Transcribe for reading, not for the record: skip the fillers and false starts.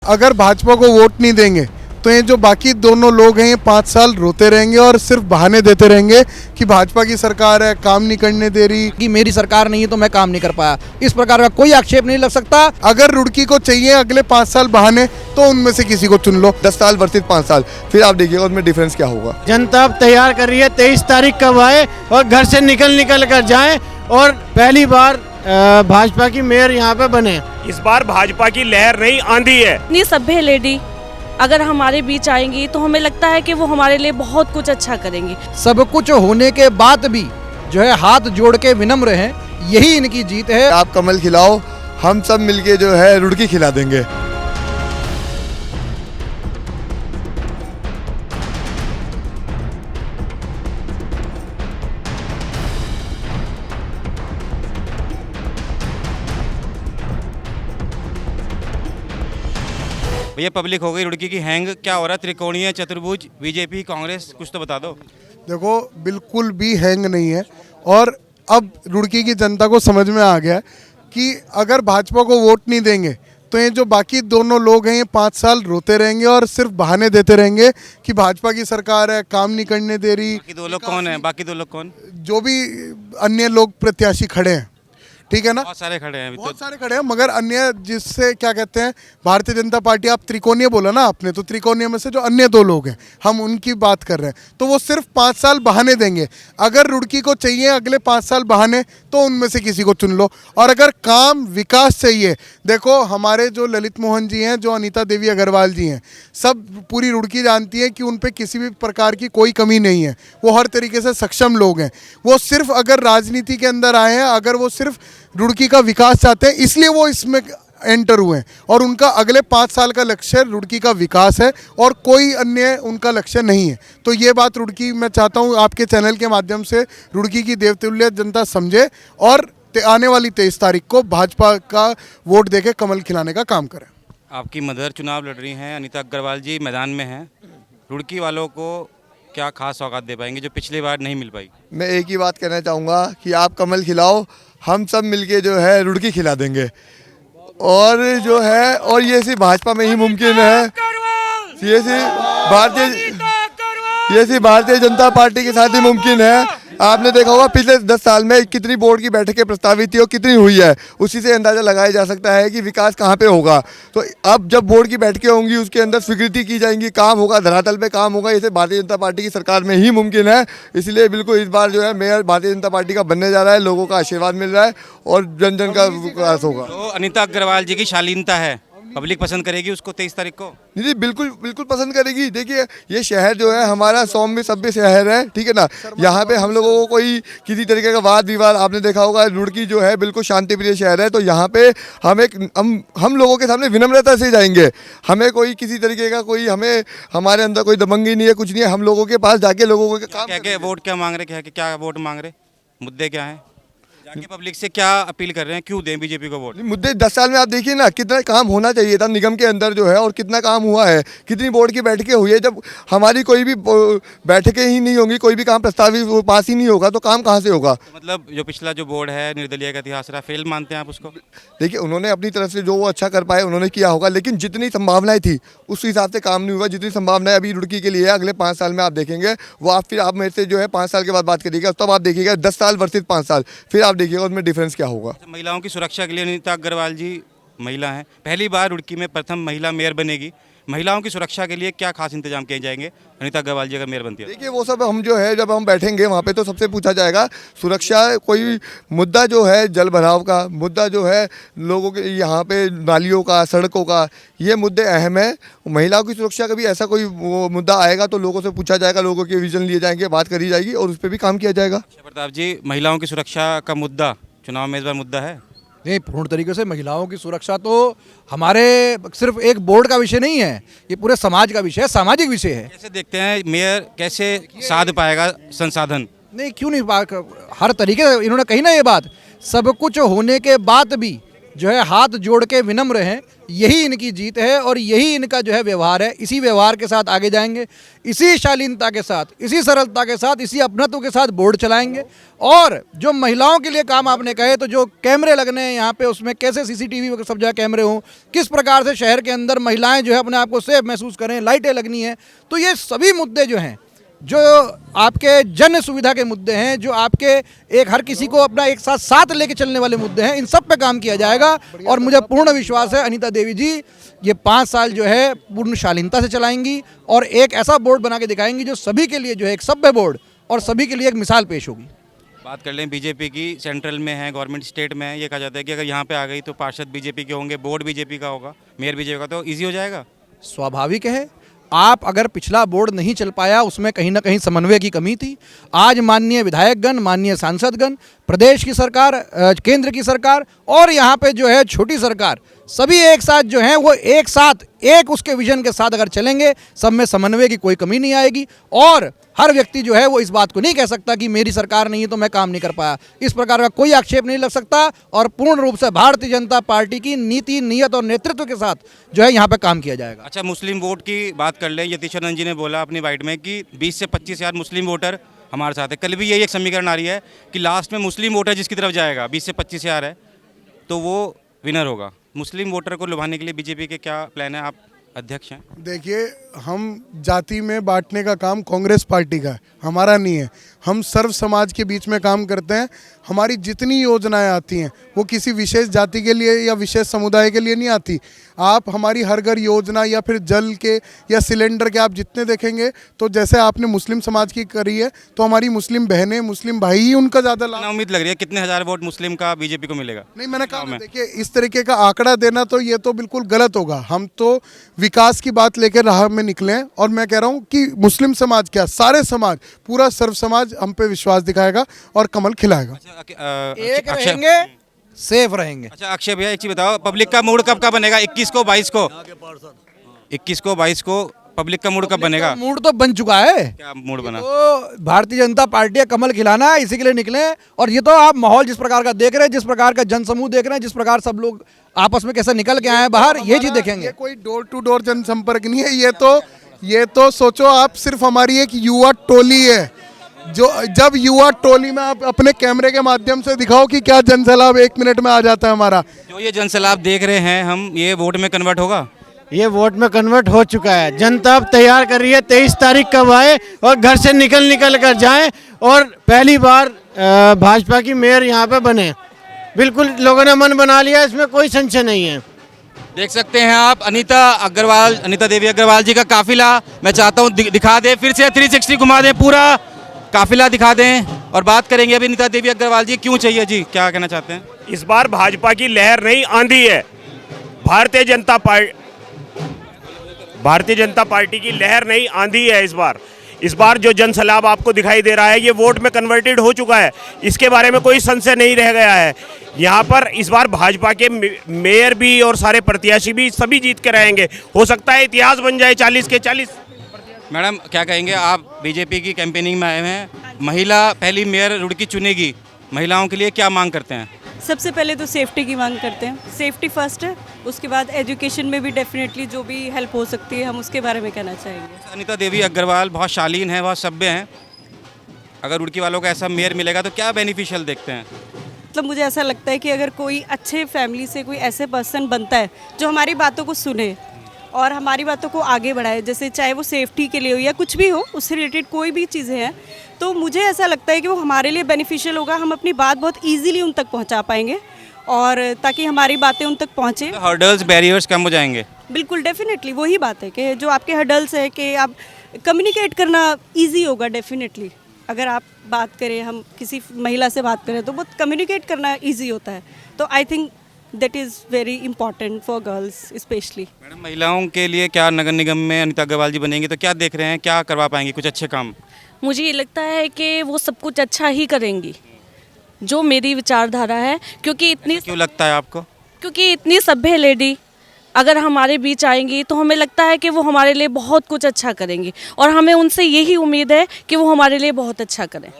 अगर भाजपा को वोट नहीं देंगे तो ये जो बाकी दोनों लोग हैं ये 5 साल रोते रहेंगे और सिर्फ बहाने देते रहेंगे कि भाजपा की सरकार है, काम नहीं करने दे रही, कि मेरी सरकार नहीं है तो मैं काम नहीं कर पाया। इस प्रकार का कोई आक्षेप नहीं लग सकता। अगर रुड़की को चाहिए अगले 5 साल बहाने तो उनमें से किसी को चुन लो। 10 साल वर्सेस 5 साल, फिर आप देखिएगा उसमें डिफरेंस क्या होगा। जनता अब तैयार कर रही है 23 तारीख कब आए और घर से निकल कर जाएं और पहली बार भाजपा की मेयर यहाँ पे बने। इस बार भाजपा की लहर नहीं आंधी है। इतनी सभ्य लेडी अगर हमारे बीच आएंगी तो हमें लगता है कि वो हमारे लिए बहुत कुछ अच्छा करेंगी। सब कुछ होने के बाद भी जो है हाथ जोड़ के विनम्र हैं, यही इनकी जीत है। आप कमल खिलाओ, हम सब मिलके जो है रुड़की खिला देंगे। भैया पब्लिक हो गई रुड़की की हैंग, क्या हो रहा है? त्रिकोणीय चतुर्भुज, बीजेपी कांग्रेस, कुछ तो बता दो। देखो बिल्कुल भी हैंग नहीं है और अब रुड़की की जनता को समझ में आ गया कि अगर भाजपा को वोट नहीं देंगे तो ये जो बाकी दोनों लोग हैं ये 5 साल रोते रहेंगे और सिर्फ बहाने देते रहेंगे कि भाजपा की सरकार है, काम नहीं करने दे रही। बाकी दो लोग कौन है? बाकी दो लोग कौन? जो भी अन्य लोग प्रत्याशी खड़े हैं, ठीक है ना, बहुत सारे खड़े हैं अभी बहुत तो। सारे खड़े हैं, मगर अन्य जिससे क्या कहते हैं भारतीय जनता पार्टी, आप त्रिकोणीय बोला ना आपने, तो त्रिकोणीय में से जो अन्य 2 लोग हैं हम उनकी बात कर रहे हैं, तो वो सिर्फ 5 साल बहाने देंगे। अगर रुड़की को चाहिए अगले 5 साल बहाने तो उनमें से किसी को चुन लो। और अगर काम विकास चाहिए, देखो हमारे जो ललित मोहन जी हैं, जो अनीता देवी अग्रवाल जी हैं, सब पूरी रुड़की जानती है कि उन पर किसी भी प्रकार की कोई कमी नहीं है, वो हर तरीके से सक्षम लोग हैं। वो सिर्फ अगर राजनीति के अंदर आए हैं, अगर वो सिर्फ रुड़की का विकास चाहते हैं, इसलिए वो इसमें एंटर हुए हैं और उनका अगले 5 साल का लक्ष्य रुड़की का विकास है और कोई अन्य उनका लक्ष्य नहीं है। तो ये बात रुड़की, मैं चाहता हूँ आपके चैनल के माध्यम से रुड़की की देवतुल्य जनता समझे और आने वाली 23 तारीख को भाजपा का वोट देके कमल खिलाने का काम करें। आपकी मदर चुनाव लड़ रही हैं, अनीता अग्रवाल जी मैदान में हैं। रुड़की वालों को क्या खास सौगात दे पाएंगे जो पिछली बार नहीं मिल पाई? मैं एक ही बात कहना चाहूँगा कि आप कमल खिलाओ, हम सब मिलके जो है रुड़की खिला देंगे। और जो है, और ये सिर्फ भाजपा में ही मुमकिन है, ये सिर्फ भारतीय जनता पार्टी के साथ ही मुमकिन है। आपने देखा होगा पिछले 10 साल में कितनी बोर्ड की बैठकें प्रस्तावित थी और कितनी हुई है, उसी से अंदाजा लगाया जा सकता है कि विकास कहाँ पे होगा। तो अब जब बोर्ड की बैठकें होंगी उसके अंदर स्वीकृति की जाएंगी, काम होगा, धरातल पे काम होगा। इसे भारतीय जनता पार्टी की सरकार में ही मुमकिन है। इसलिए बिल्कुल इस बार जो है मेयर भारतीय जनता पार्टी का बनने जा रहा है, लोगों का आशीर्वाद मिल रहा है और जन जन का विकास होगा। तो अनीता अग्रवाल जी की शालीनता है, पब्लिक पसंद करेगी उसको 23 तारीख को? जी बिल्कुल बिल्कुल पसंद करेगी। देखिए ये शहर जो है हमारा सौम्य सभ्य शहर है, ठीक है ना। यहाँ पे हम लोगों को कोई किसी तरीके का वाद विवाद, आपने देखा होगा रुड़की जो है बिल्कुल शांति प्रिय शहर है। तो यहाँ पे हम लोगों के सामने विनम्रता से जाएंगे। हमें कोई किसी तरीके का कोई हमारे अंदर कोई दबंगी नहीं है, कुछ नहीं है। हम लोगों के पास जाके लोगों को काम क्या वोट क्या मांग रहे, क्या वोट मांग रहे, मुद्दे क्या हैं, जाके पब्लिक से क्या अपील कर रहे हैं, क्यों दें बीजेपी को वोट? मुद्दे 10 साल में आप देखिए ना कितना काम होना चाहिए था निगम के अंदर जो है, और कितना काम हुआ है, कितनी बोर्ड की बैठकें हुई है। जब हमारी कोई भी बैठकें ही नहीं होंगी, कोई भी काम प्रस्तावित पास ही नहीं होगा तो काम कहाँ से होगा? तो मतलब जो पिछला जो बोर्ड है निर्दलीय का इतिहास रहा, फेल मानते हैं आप उसको? देखिए उन्होंने अपनी तरफ से जो वो अच्छा कर पाए उन्होंने किया होगा, लेकिन जितनी संभावनाएं थी उस हिसाब से काम नहीं हुआ। जितनी संभावनाएं अभी रुड़की के लिए है, अगले 5 साल में आप देखेंगे वो आप फिर आप मेरे से जो है 5 साल के बाद बात करिएगा, तब आप देखिएगा 10 साल वर्सेस 5 साल, फिर आप देखिएगा उसमें डिफरेंस क्या होगा। महिलाओं की सुरक्षा के लिए अनीता अग्रवाल जी महिला हैं, पहली बार रुड़की में प्रथम महिला मेयर बनेगी। महिलाओं की सुरक्षा के लिए क्या खास इंतजाम किए जाएंगे अनीता अग्रवाल जी अगर मेयर बनती है? देखिए वो सब हम जो है जब हम बैठेंगे वहाँ पे तो सबसे पूछा जाएगा सुरक्षा। कोई मुद्दा जो है जल भराव का मुद्दा जो है, लोगों के यहाँ पे नालियों का, सड़कों का, ये मुद्दे अहम है। महिलाओं की सुरक्षा का भी ऐसा कोई मुद्दा आएगा तो लोगों से पूछा जाएगा, लोगों के विजन लिए जाएंगे, बात करी जाएगी और उस पर भी काम किया जाएगा। प्रताप जी, महिलाओं की सुरक्षा का मुद्दा चुनाव में इस बार मुद्दा है? नहीं, पूर्ण तरीके से महिलाओं की सुरक्षा तो हमारे सिर्फ एक बोर्ड का विषय नहीं है, ये पूरे समाज का विषय है, सामाजिक विषय है। कैसे देखते हैं मेयर कैसे साध पाएगा संसाधन? नहीं, क्यों नहीं, हर तरीके से इन्होंने कही ना ये बात, सब कुछ होने के बाद भी जो है हाथ जोड़ के विनम्र हैं, यही इनकी जीत है और यही इनका जो है व्यवहार है। इसी व्यवहार के साथ आगे जाएंगे, इसी शालीनता के साथ, इसी सरलता के साथ, इसी अपनत्व के साथ बोर्ड चलाएंगे। और जो महिलाओं के लिए काम आपने कहे, तो जो कैमरे लगने हैं यहाँ पे, उसमें कैसे सीसीटीवी सब जगह कैमरे हों, किस प्रकार से शहर के अंदर महिलाएं जो है अपने आप को सेफ महसूस करें, लाइटें लगनी हैं, तो ये सभी मुद्दे जो हैं, जो आपके जन सुविधा के मुद्दे हैं, जो आपके एक हर किसी को अपना एक साथ साथ लेके चलने वाले मुद्दे हैं, इन सब पे काम किया जाएगा। और मुझे पूर्ण विश्वास है अनीता देवी जी ये 5 साल जो है पूर्ण शालीनता से चलाएंगी और एक ऐसा बोर्ड बना के दिखाएंगी जो सभी के लिए जो है एक सभ्य बोर्ड और सभी के लिए एक मिसाल पेश होगी। बात कर लें बीजेपी की, सेंट्रल में है, गवर्नमेंट स्टेट में है, ये कहा जाता है कि अगर यहाँ पे आ गई तो पार्षद बीजेपी के होंगे, बोर्ड बीजेपी का होगा, मेयर बीजेपी का, तो ईजी हो जाएगा। स्वाभाविक है, आप अगर पिछला बोर्ड नहीं चल पाया, उसमें कहीं ना कहीं समन्वय की कमी थी। आज माननीय विधायकगण, माननीय सांसदगण, प्रदेश की सरकार, केंद्र की सरकार और यहाँ पे जो है छोटी सरकार, सभी एक साथ जो हैं वो एक साथ एक उसके विजन के साथ अगर चलेंगे, सब में समन्वय की कोई कमी नहीं आएगी। और हर व्यक्ति जो है वो इस बात को नहीं कह सकता कि मेरी सरकार नहीं है तो मैं काम नहीं कर पाया, इस प्रकार का कोई आक्षेप नहीं लग सकता। और पूर्ण रूप से भारतीय जनता पार्टी की नीति, नियत और नेतृत्व के साथ जो है यहाँ पे काम किया जाएगा। अच्छा, मुस्लिम वोट की बात कर लें, यतीश्वरन जी ने बोला अपनी बाइट में कि 20 से 25 हज़ार मुस्लिम वोटर हमारे साथ है। कल भी यही एक समीकरण आ रही है कि लास्ट में मुस्लिम वोटर जिसकी तरफ जाएगा, 20 से 25 हज़ार है, तो वो विनर होगा। मुस्लिम वोटर को लुभाने के लिए बीजेपी के क्या प्लान है? आप अध्यक्ष हैं। देखिए, हम जाति में बांटने का काम कांग्रेस पार्टी का है, हमारा नहीं है। हम सर्व समाज के बीच में काम करते हैं। हमारी जितनी योजनाएं आती हैं वो किसी विशेष जाति के लिए या विशेष समुदाय के लिए नहीं आती। आप हमारी हर घर योजना या फिर जल के या सिलेंडर के आप जितने देखेंगे, तो जैसे आपने मुस्लिम समाज की करी है, तो हमारी मुस्लिम बहनें, मुस्लिम भाई ही उनका ज़्यादा लाभ। उम्मीद लग रही है कितने हज़ार वोट मुस्लिम का बीजेपी को मिलेगा? नहीं, मैंने कहा, देखिए, इस तरीके का आंकड़ा देना तो ये तो बिल्कुल गलत होगा। हम तो विकास की बात लेकर राह में निकले हैं और मैं कह रहा हूँ कि मुस्लिम समाज क्या, सारे समाज, पूरा सर्व समाज हम पे विश्वास दिखाएगा और कमल खिलाएगा। एक रहेंगे, सेफ रहेंगे। अच्छा अक्षय भैया, एक चीज बताओ, पब्लिक का मूड कब का बनेगा? 21 को 22 को 21 को 22 को पब्लिक का मूड कब बनेगा? मूड तो बन चुका है। क्या मूड बना? तो भारतीय जनता पार्टी का कमल खिलाना है, इसी के लिए निकले। और ये तो आप माहौल जिस प्रकार का देख रहे हैं, जिस प्रकार का जनसमूह देख रहे हैं, जिस प्रकार सब लोग आपस में कैसे निकल के आए हैं बाहर, ये चीज देखेंगे। ये कोई डोर टू डोर जनसंपर्क नहीं है। ये तो सोचो आप, सिर्फ हमारी एक युवा टोली है। जो जब युवा टोली में आप अपने कैमरे के माध्यम से दिखाओ कि क्या जनसैलाब 1 मिनट में आ जाता है हमारा। जो ये जनसैलाब देख रहे हैं हम, ये वोट में कन्वर्ट होगा? ये वोट में कन्वर्ट हो चुका है। जनता अब तैयार कर रही है 23 तारीख कब आए और घर से निकल कर जाएं और पहली बार भाजपा की मेयर यहाँ पे बने। बिल्कुल लोगों ने मन बना लिया, इसमें कोई संशय नहीं है। देख सकते हैं आप अनीता देवी अग्रवाल जी का काफिला। मैं चाहता हूँ दिखा दें फिर से, 360 घुमा दें, पूरा काफिला दिखा दें और बात करेंगे अभी अनीता देवी अग्रवाल जी क्यों चाहिए जी, क्या कहना चाहते हैं? इस बार भाजपा की लहर नहीं आंधी है। भारतीय जनता पार्टी की लहर नहीं आंधी है। इस बार जो जनसैलाब आपको दिखाई दे रहा है, ये वोट में कन्वर्टेड हो चुका है। इसके बारे में कोई संशय नहीं रह गया है। यहाँ पर इस बार भाजपा के मेयर भी और सारे प्रत्याशी भी सभी जीत के रहेंगे। हो सकता है इतिहास बन जाए 40 के 40। मैडम क्या कहेंगे, आप बीजेपी की कैंपेनिंग में आए हैं, महिला पहली मेयर रुड़की चुनेगी, महिलाओं के लिए क्या मांग करते हैं? सबसे पहले तो सेफ्टी की मांग करते हैं, सेफ्टी फर्स्ट है। उसके बाद एजुकेशन में भी डेफिनेटली जो भी हेल्प हो सकती है हम उसके बारे में कहना चाहेंगे। अनीता देवी अग्रवाल बहुत शालीन है, बहुत सभ्य हैं। अगर रुड़की वालों को ऐसा मेयर मिलेगा तो क्या बेनिफिशियल देखते हैं? मतलब मुझे ऐसा लगता है कि अगर कोई अच्छे फैमिली से कोई ऐसे पर्सन बनता है जो हमारी बातों को सुने और हमारी बातों को आगे बढ़ाए, जैसे चाहे वो सेफ्टी के लिए हो या कुछ भी हो, उससे रिलेटेड कोई भी चीज़ें हैं, तो मुझे ऐसा लगता है कि वो हमारे लिए बेनिफिशियल होगा। हम अपनी बात बहुत इजीली उन तक पहुंचा पाएंगे और ताकि हमारी बातें उन तक पहुंचे। हर्डल्स, बैरियर्स कम हो जाएंगे। बिल्कुल, डेफिनेटली वही बात है कि जो आपके हर्डल्स है कि आप कम्युनिकेट करना ईजी होगा। डेफिनेटली अगर आप बात करें, हम किसी महिला से बात करें तो बहुत कम्युनिकेट करना ईजी होता है। तो I think that is very important for girls specially. Madam, महिलाओं के लिए क्या नगर निगम में अनीता अग्रवाल जी बनेंगी तो क्या देख रहे हैं, क्या करवा पाएंगी कुछ अच्छे काम? मुझे ये लगता है कि वो सब कुछ अच्छा ही करेंगी, जो मेरी विचारधारा है। क्योंकि क्यों लगता है आपको? क्योंकि इतनी सभ्य लेडी अगर हमारे बीच आएंगी तो हमें लगता है कि वो हमारे लिए बहुत कुछ अच्छा करेंगी और हमें उनसे यही उम्मीद है कि वो हमारे लिए बहुत अच्छा करें।